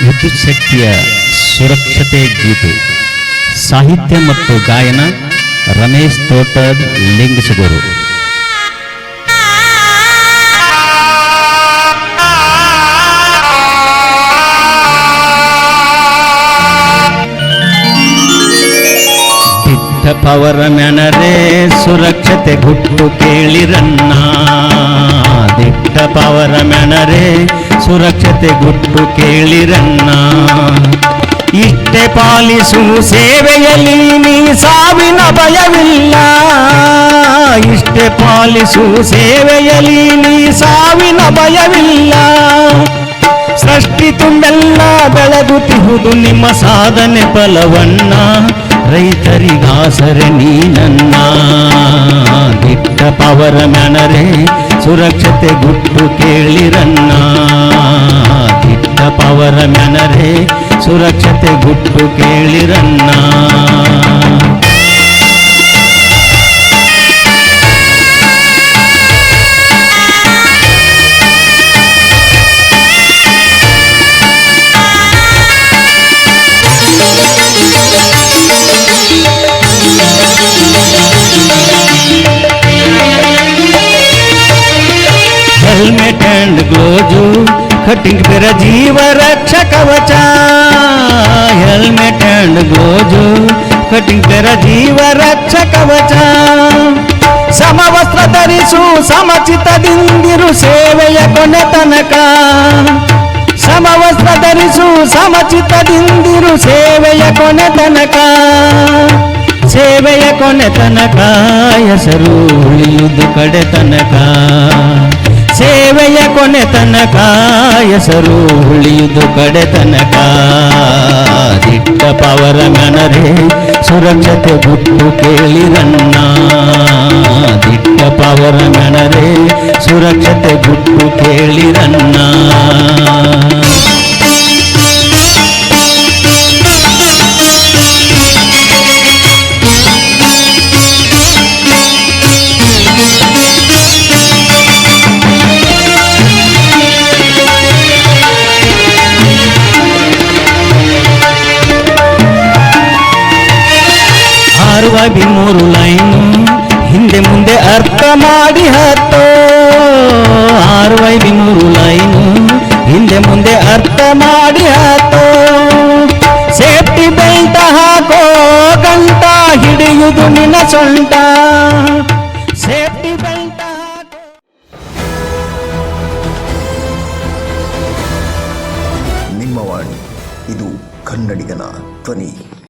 ವಿದ್ಯುತ್ ಶಕ್ತಿಯ ಸುರಕ್ಷತೆ ಗೀತೆ ಸಾಹಿತ್ಯ ಮತ್ತು ಗಾಯನ ರಮೇಶ್ ತೋಟದ್ ಲಿಂಗಸಗೂರು. ಪವರ ಮೆನರೆ ಸುರಕ್ಷತೆ ಗುಟ್ಟು ಕೇಳಿರನ್ನ, ದಿಟ್ಟ ಪವರ ಮೆನರೆ ಸುರಕ್ಷತೆ ಗುಟ್ಟು ಕೇಳಿರನ್ನ. ಇಷ್ಟೇ ಪಾಲಿಸು ಸೇವೆಯಲ್ಲಿ ನೀ ಸಾವಿನ ಭಯವಿಲ್ಲ, ಇಷ್ಟೇ ಪಾಲಿಸು ಸೇವೆಯಲ್ಲಿ ನೀ ಸಾವಿನ ಭಯವಿಲ್ಲ. ಸೃಷ್ಟಿ ತುಂಬೆಲ್ಲ ಬೆಳಗುತ್ತಿಹುದು ನಿಮ್ಮ ಸಾಧನೆ ಫಲವನ್ನ, ರೈತರಿಗಾಸರೆ ನೀನನ್ನ. ದಿಟ್ಟ ಪವರ ಮೆನರೆ ಸುರಕ್ಷತೆ ಗುಟ್ಟು ಕೇಳಿರನ್ನ, ದಿಟ್ಟ ಪವರ ಮೆನರೆ ಸುರಕ್ಷತೆ ಗುಟ್ಟು ಕೇಳಿರನ್ನ. ಹೆಲ್ಮೆಟ್ ಅಂಡ್ ಗ್ಲೋಜು ಕಟಿಂಗ್ ಬೇರ ಜೀವ ರಕ್ಷ ಕವಚ, ಹೆಲ್ಮೆಟ್ ಅಂಡ್ ಗ್ಲೋಜು ಕಟಿಂಗ್ ಬೇರ ಜೀವ ರಕ್ಷ ಕವಚ. ಸಮವಸ್ತ್ರ ಧರಿಸು ಸಮಚಿತದಿಂದಿರು ಸೇವೆಯ ಕೊನೆ ತನಕ, ಸಮವಸ್ತ್ರ ಧರಿಸು ಸಮಚಿತದಿಂದಿರು ಸೇವೆಯ ಕೊನೆ ತನಕ. ಸೇವೆಯ ಕೊನೆ ತನಕ ಹೆಸರು ಉಳಿಯುವುದು ಕಡೆ ತನಕ, ಸೇವೆಯ ಕೊನೆ ತನಕ ಹೆಸರು ಉಳಿಯುವುದು ಕಡೆ ತನಕ. ದಿಟ್ಟ ಪವರ ಮೆನರೆ ಸುರಕ್ಷತೆ ಗುಟ್ಟು ಕೇಳಿರನ್ನ, ದಿಟ್ಟ ಪವರ ಮೆನರೆ ಸುರಕ್ಷತೆ ಗುಟ್ಟು ಕೇಳಿರನ್ನ. ಆರುವಾಗಿ 3 ಲೈನು ಹಿಂದೆ ಮುಂದೆ ಅರ್ಥ ಮಾಡಿ ಹತ್ತೋ, 6 ಲೈನು ಹಿಂದೆ ಮುಂದೆ ಅರ್ಥ ಮಾಡಿ ಹತ್ತೋ. ಸೇಫ್ಟಿ ಬೆಲ್ಟ್ ಹಾಕೋ ಗಂಟ ಹಿಡಿಯುವುದು ನಿನ್ನ ಸೊಂಟ, ಸೇಫ್ಟಿ ಬೆಲ್ಟ್ ಹಾಕೋ. ನಿಮ್ಮ ವಾಣಿ, ಇದು ಕನ್ನಡಿಗನ ಧ್ವನಿ.